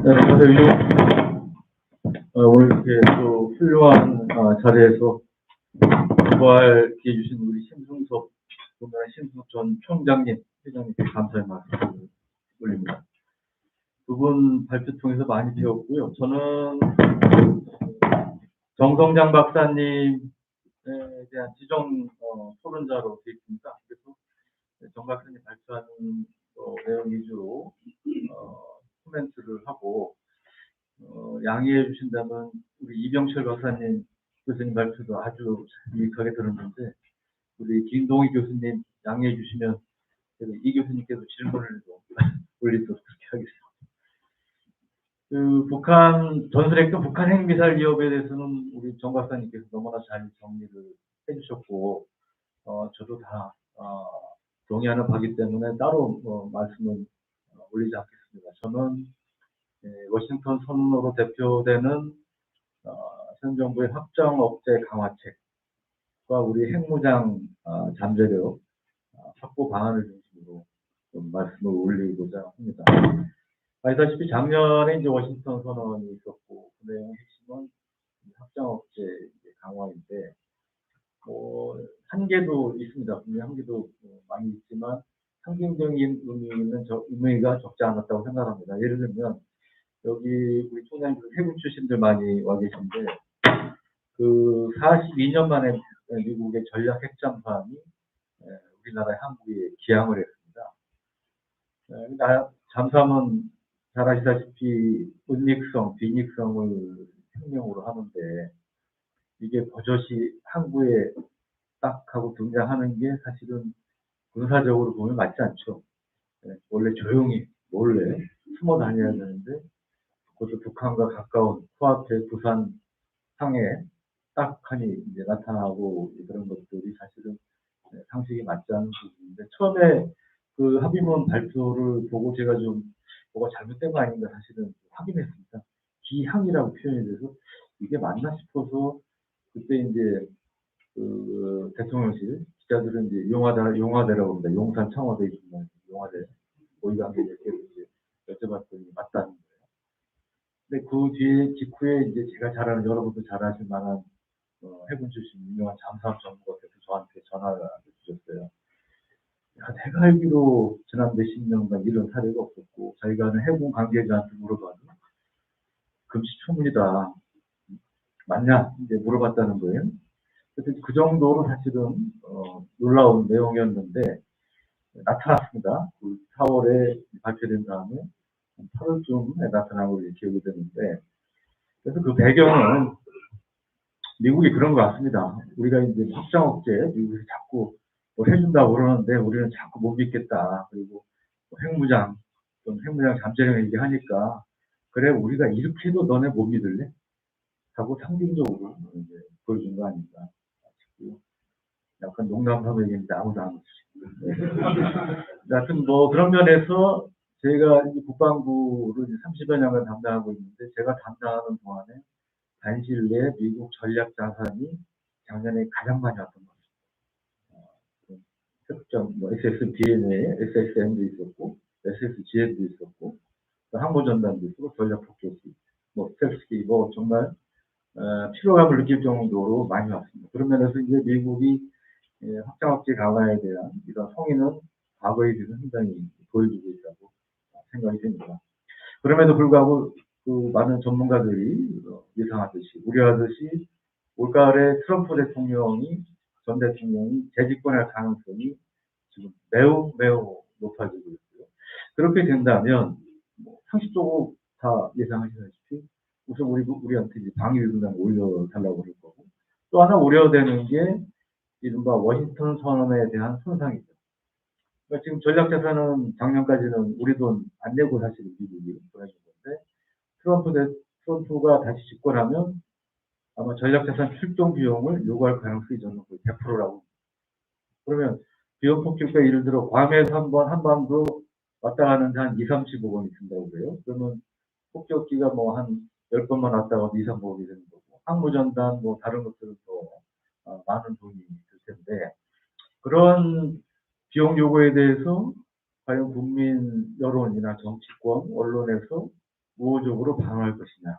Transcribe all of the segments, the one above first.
네, 선생님, 오늘 이렇게 또 훌륭한 자리에서 부활 기회 주신 우리 심승섭, 우리나라 심승섭 전 총장님, 회장님께 감사의 말씀을 올립니다. 두 분 발표 통해서 많이 배웠고요. 저는 정성장 박사님에 대한 지정 토론자로 되어 있습니다. 그래서 정 박사님 발표하는 내용 위주로 코멘트를 하고 양해해 주신다면 우리 이병철 박사님 교수님 발표도 아주 유익하게 들었는데 우리 김동희 교수님 양해해 주시면 이 교수님께도 질문을 좀 올리도록 그렇게 하겠습니다. 그 북한 전술핵과 북한 핵미사일 위협에 대해서는 우리 정 박사님께서 너무나 잘 정리를 해주셨고 저도 다 동의하는 바기 때문에 따로 말씀은 올리지 않겠습니다. 저는 워싱턴 선언으로 대표되는 현 정부의 확장 억제 강화책과 우리 핵무장 잠재력 확보 방안을 중심으로 좀 말씀을 올리고자 합니다. 아시다시피 작년에 이제 워싱턴 선언이 있었고 그 내용의 핵심은 확장 억제 강화인데 한계도 있습니다. 분명 한계도 많이 있지만 상징적인 의미가 적지 않았다고 생각합니다. 예를 들면 여기 우리 총장님 해군 출신들 많이 와 계신데 그 42년 만에 미국의 전략 핵잠수함이 우리나라의 항구에 기항을 했습니다. 잠수함은 잘 아시다시피 은닉성, 비닉성을 생명으로 하는데 이게 버젓이 항구에 딱 하고 등장하는 게 사실은 군사적으로 보면 맞지 않죠. 원래 조용히 몰래 숨어 다녀야 되는데 그것도 북한과 가까운 코앞의 부산 상해 딱 하니 이제 나타나고 그런 것들이 사실은 상식이 맞지 않은 부분인데 처음에 그 합의문 발표를 보고 제가 좀 뭐가 잘못된 거 아닌가 사실은 확인했습니다. 기항이라고 표현이 돼서 이게 맞나 싶어서 그때 이제 그 대통령실 기자들은 이제 용화대라고 합니다. 용산 청와대에 있는 용화대 고위관계자께 이제 여쭤봤더니 맞다는 거예요. 근데 그 뒤에 직후에 이제 제가 잘 아는 여러분도 잘 아실 만한 해군 출신 유명한 잠수함 전문가께서 저한테 전화를 주셨어요. 내가 알기로 지난 몇십 년간 이런 사례가 없었고 자기가 아는 해군 관계자한테 물어봐도 금시초문이다. 맞냐? 이제 물어봤다는 거예요. 그래서 그 정도로 사실은 놀라운 내용이었는데 나타났습니다. 4월에 발표된 다음에 8월쯤에 나타나고 기억이 되는데 그래서 그 배경은 미국이 그런 것 같습니다. 우리가 이제 확장 억제 미국이 자꾸 뭘 해준다고 그러는데 우리는 자꾸 못 믿겠다. 그리고 핵무장 잠재력 얘기하니까 그래 우리가 이렇게 해도 너네 못 믿을래? 하고 상징적으로 이제 보여준 거 아닌가 싶고요. 약간 농담하고 얘기했는데 아무도 안 웃으시고. 하여튼 뭐 그런 면에서 제가 이 국방부를 30여 년간 담당하고 있는데 제가 담당하는 동안에 단실 내 미국 전략 자산이 작년에 가장 많이 왔던 것 같습니다. 특정 뭐 SSBN에 SSM도 있었고 SSGN도 있었고 항모전단도 있었고 전략폭격기 뭐 스텔스기 뭐 정말 피로감을 느낄 정도로 많이 왔습니다. 그런 면에서 이제 미국이 확장억제 강화에 대한 이런 성의는 과거에 비해서 상당히 보여주고 있다고 생각이 됩니다. 그럼에도 불구하고 그 많은 전문가들이 예상하듯이 우려하듯이 올가을에 트럼프 대통령이 전 대통령이 재집권할 가능성이 지금 매우 높아지고 있고요. 그렇게 된다면 상식적으로 다 예상하시다시피 우선 우리한테 이제 방위비만 올려달라고 할 거고 또 하나 우려되는 게 이른바 워싱턴 선언에 대한 손상이죠. 그러니까 지금 전략자산은 작년까지는 우리 돈 안 내고 사실 미국이 보내준 건데 트럼프가 다시 집권하면 아마 전략자산 출동 비용을 요구할 가능성이 저는 거의 100%라고. 그러면 비용 폭격과 예를 들어 괌에서 한반도 왔다 가는데 한 2, 30억 원이 든다고 그래요. 그러면 폭격기가 뭐 한 10번만 왔다 가도 2, 3억이 되는 거고 항모전단 뭐 다른 것들은 더 많은 돈이 들 텐데 그런 비용 요구에 대해서 과연 국민 여론이나 정치권, 언론에서 우호적으로 방어할 것이냐.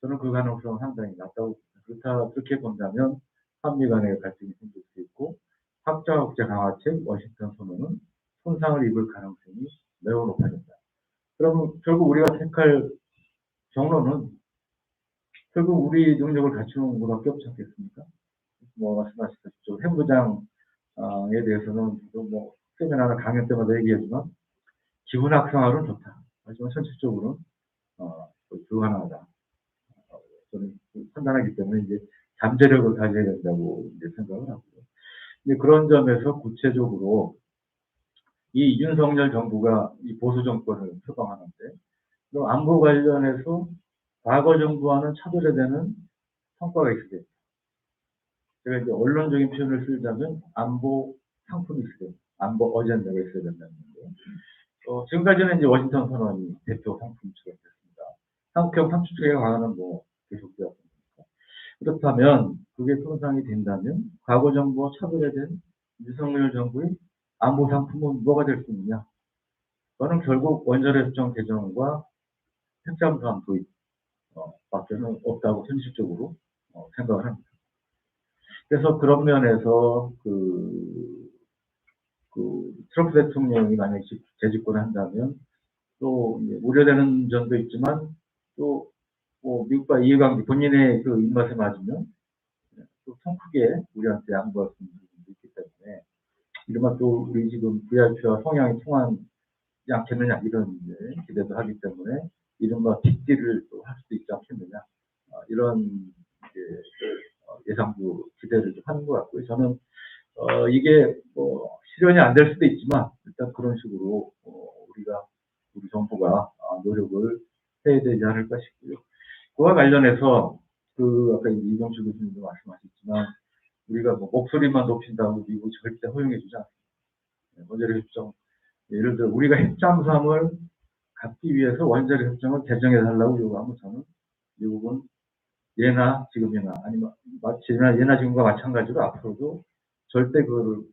저는 그 가능성은 상당히 낮다고 봅니다. 그렇게 본다면 한미 간의 갈등이 생길 수 있고 확장 억제 강화책 워싱턴 선언은 손상을 입을 가능성이 매우 높아진다. 그럼 결국 우리가 택할 경로는 결국 우리 능력을 갖추는 것밖에 없지 않겠습니까? 뭐 말씀하셨듯이 핵무장에 대해서는 뭐 세미나나 강연 때마다 얘기하지만 기분 악성화는 좋다. 하지만 현실적으로는 불가능하다. 저는 판단하기 때문에 이제 잠재력을 가져야 된다고 이제 생각을 하고요. 이제 그런 점에서 구체적으로 이 윤석열 정부가 이 보수 정권을 표방하는데 그럼 안보 관련해서 과거 정부와는 차별화되는 성과가 있어야 됩니다. 제가 이제 언론적인 표현을 쓰자면 안보 상품이 있어야 됩니다. 안보 어젠다가 있어야 된다는 건데요. 지금까지는 이제 워싱턴 선언이 대표 상품처럼 됐습니다. 한국형 삼축체계 강화는 뭐 계속되었습니다. 그렇다면 그게 손상이 된다면 과거 정부와 차별화된 윤석열 정부의 안보 상품은 뭐가 될 수 있느냐? 저는 결국 원자력협정 개정과 핵잠수함 도입 밖에는 없다고 현실적으로 생각을 합니다. 그래서 그런 면에서 트럼프 대통령이 만약에 재집권을 한다면 또 우려되는 점도 있지만 또 미국과 이해관계 본인의 그 입맛에 맞으면 또 통 크게 우리한테 양보할 수 있는 부분도 있기 때문에 이른바 또 우리 지금 VIP와 성향이 통하지 않겠느냐 이런 기대도 하기 때문에 이른바 빅딜을 또 할 수도 있지 않겠느냐 이런 예상도 기대를 좀 하는 것 같고요. 저는 이게 뭐 실현이 안 될 수도 있지만 일단 그런 식으로 우리 정부가 노력을 해야 되지 않을까 싶고요. 그와 관련해서 아까 이정수 교수님도 말씀하셨지만 우리가 뭐 목소리만 높인다고 미국이 절대 허용해주지 않습니다. 원자력협정 예를 들어 우리가 핵잠수함을 갖기 위해서 원자력협정을 개정해달라고 요구하면 저는 미국은 예나 지금이나 아니면 예나 지금과 마찬가지로 앞으로도 절대 그거를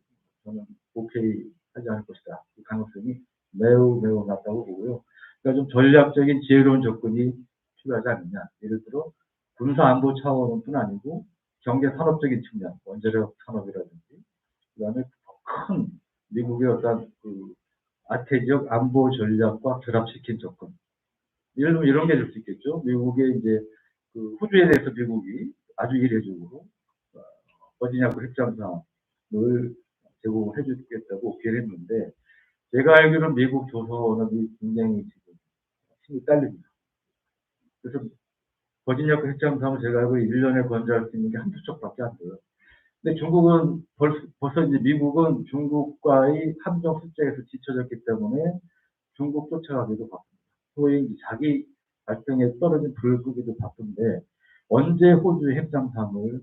저는 오케이 하지 않을 것이다. 그 가능성이 매우 매우 낮다고 보고요. 그러니까 좀 전략적인 지혜로운 접근이 필요하지 않느냐. 예를 들어 군사안보 차원뿐 아니고 경제산업적인 측면, 원자력 산업이라든지 그다음에 더 큰 미국의 어떤 아태지역 안보 전략과 결합시킨 접근. 예를 들면 이런 게 될 수 있겠죠. 미국의 이제 호주에 대해서 미국이 아주 이례적으로 버지니아급 핵잠수함을 제공해 주겠다고 오케이를 했는데 제가 알기로는 미국 조선업이 굉장히 지금 힘이 딸립니다. 그래서 버지니아급 핵잠수함을 제가 알고 1년에 건조할 수 있는 게 한두 척밖에 안 돼요. 근데 중국은 벌써 이제 미국은 중국과의 함정 숫자에서 지쳐졌기 때문에 중국 쫓아가기도 바쁩니다. 소위 자기 발등에 떨어진 불을 끄기도 바쁜데 언제 호주의 핵잠수함을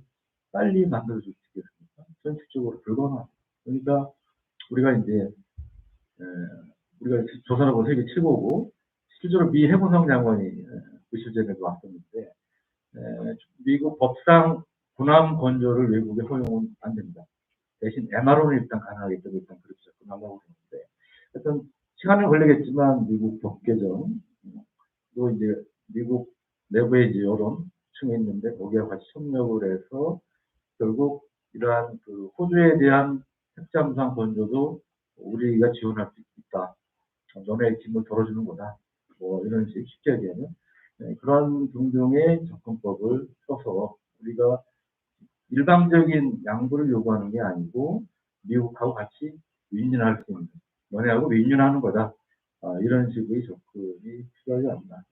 빨리 만들어줄 수 있겠습니까? 현실적으로 불가능합니다. 그러니까 우리가 이제 우리가 조선하고 세계 최고고 실제로 미 해군성 장관이 며칠 전에도 왔었는데 미국 법상 군함 건조를 외국에 허용은 안 됩니다. 대신 MRO는 일단 가능하기 때문에 일단 그렇게 접근하려고 했는데 하여튼 시간은 걸리겠지만 미국 법 개정 또 이제 미국 내부의 이제 여론층이 있는데 거기와 같이 협력을 해서 결국 이러한 호주에 대한 핵잠수함 건조도 우리가 지원할 수 있다. 너네의 짐을 덜어주는 거다. 뭐 이런 식으로 쉽게 얘기하면 그런 등등의 접근법을 써서 우리가 일방적인 양보를 요구하는 게 아니고 미국하고 같이 윈윈할 수 있는 너네하고 윈윈하는 거다. 이런 식의 접근이 필요하지 않나.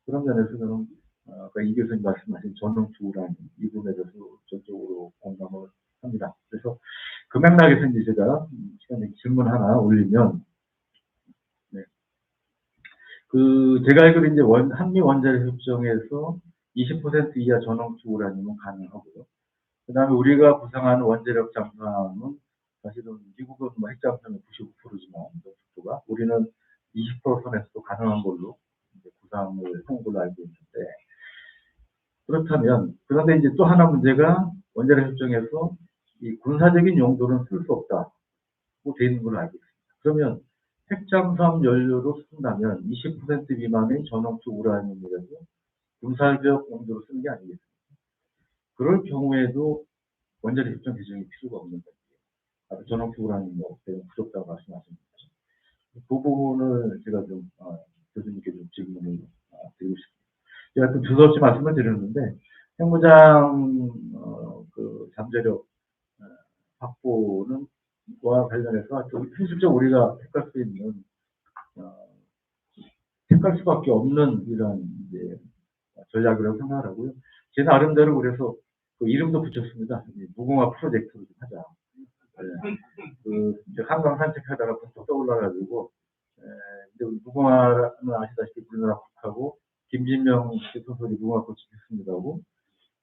그런 면에서 저는 아까 이 교수님 말씀하신 전능추구라는 이 부분에 대해서 전적으로 공감을 합니다. 그래서 그 맥락에서 이제 제가 시간에 질문 하나 올리면 제가 알기로 이제 한미 원자력 협정에서 20% 이하 전원추구라는 가능하고요. 그 다음에 우리가 구상하는 원자력 잠수함은 사실은 미국은 뭐 핵잠수함이 99%지만 속도가 우리는 20% 선에서도 가능한 걸로 이제 구상을 한 걸로 알고 있는데 그렇다면 그런데 이제 또 하나 문제가 원자력 협정에서 이 군사적인 용도는 쓸 수 없다고 되어 있는 걸로 알고 있습니다. 그러면 핵잠수함 연료로 쓴다면 20% 미만의 전원투 우라늄이라도 군사적 용도로 쓰는 게 아니겠습니까? 그럴 경우에도 원자력 협정 개정이 필요가 없는 거예요. 아까 전원투 우라늄 때문에 부족하다고 말씀하셨는데 그 부분을 제가 좀 교수님께 좀 질문을 드리고 싶습니다. 제가 또 두서없이 말씀을 드렸는데 핵무장 그 잠재력 확보는 과 관련해서 현실적으로 우리가 택할 수 있는 택할 수밖에 없는 이런 이제 전략이라고 생각을 하고요. 제 나름대로 그래서 그 이름도 붙였습니다. 무궁화 프로젝트로 좀 하자. 네. 그 한강 산책하다가 번쩍 떠올라가지고 근데 무궁화는 아시다시피 우리나라 국하고 김진명 씨 소설이 무궁화꽃이 피었습니다고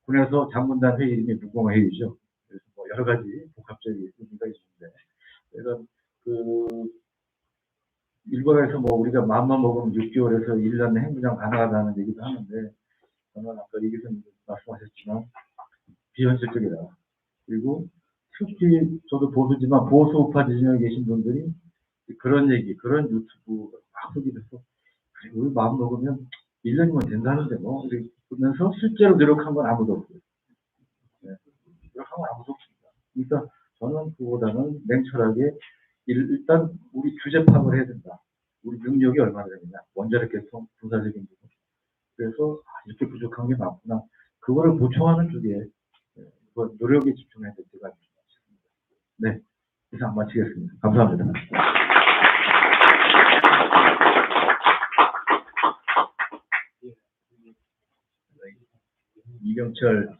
군에서 장군단 회의 이름이 무궁화 회의죠. 그래서 뭐 여러 가지 복합적인 의미가 있는데 제가 그 일본에서 뭐 우리가 마음만 먹으면 6개월에서 1년 핵무장 가능하다는 얘기도 하는데 저는 아까 이 교수님 말씀하셨지만 비현실적이다. 그리고 특히 저도 보수지만 보수 우파 지진에 계신 분들이 그런 얘기, 그런 유튜브 막 소개해서 그래, 우리 마음 먹으면 1년이면 된다는데 뭐 이러면서 실제로 노력한 건 아무도 없고요. 네, 노력한 건 아무도 없습니다. 그러니까 저는 그보다는 냉철하게 일단 우리 규제 파악을 해야 된다. 우리 능력이 얼마나 되느냐. 원자력 개통, 군사적인 부분. 그래서 이렇게 부족한 게 많구나. 그거를 보충하는 쪽에 노력에 집중해야 될 때가 있습니다. 네, 이상 마치겠습니다. 감사합니다. 이병철